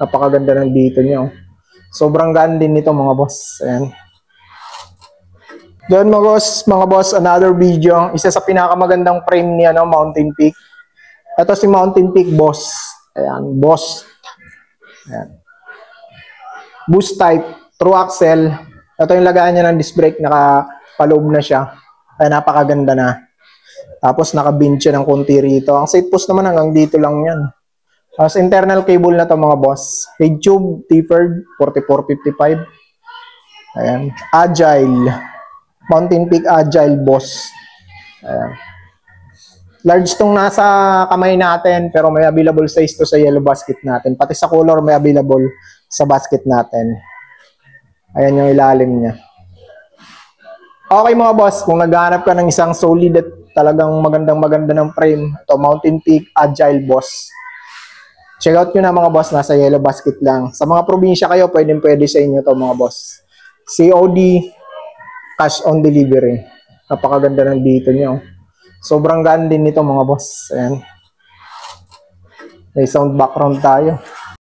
Napakaganda ng dito niya. Oh. Sobrang gaan din nito mga boss. Ayan. Doon mga boss, another video. Isa sa pinakamagandang frame niya, no, Mountain Peak. Ito si Mountain Peak Boss. Ayan, Boss. Ayan. Boost type, true axle. Ito yung lagayan niya ng disc brake, nakapaloob na siya. Kaya napakaganda na. Tapos naka-bend siya ng konti rito. Ang side post naman hanggang dito lang yan. Tapos internal cable na to mga boss. Head tube, tapered, 4455. Ayan. Agile. Mountain Peak Agile Boss. Ayan. Large tong nasa kamay natin, pero may available size to sa yellow basket natin. Pati sa color may available sa basket natin. Ayan yung ilalim niya. Okay mga boss, kung naghahanap ka ng isang solid at talagang maganda ng frame, ito Mountain Peak Agile Boss. Check out nyo na mga boss, nasa yellow basket lang. Sa mga probinsya kayo, pwede sa inyo to mga boss. COD, cash on delivery. Napakaganda ng dito niya. Sobrang gaan din nito mga boss. Ayan. May sound background tayo.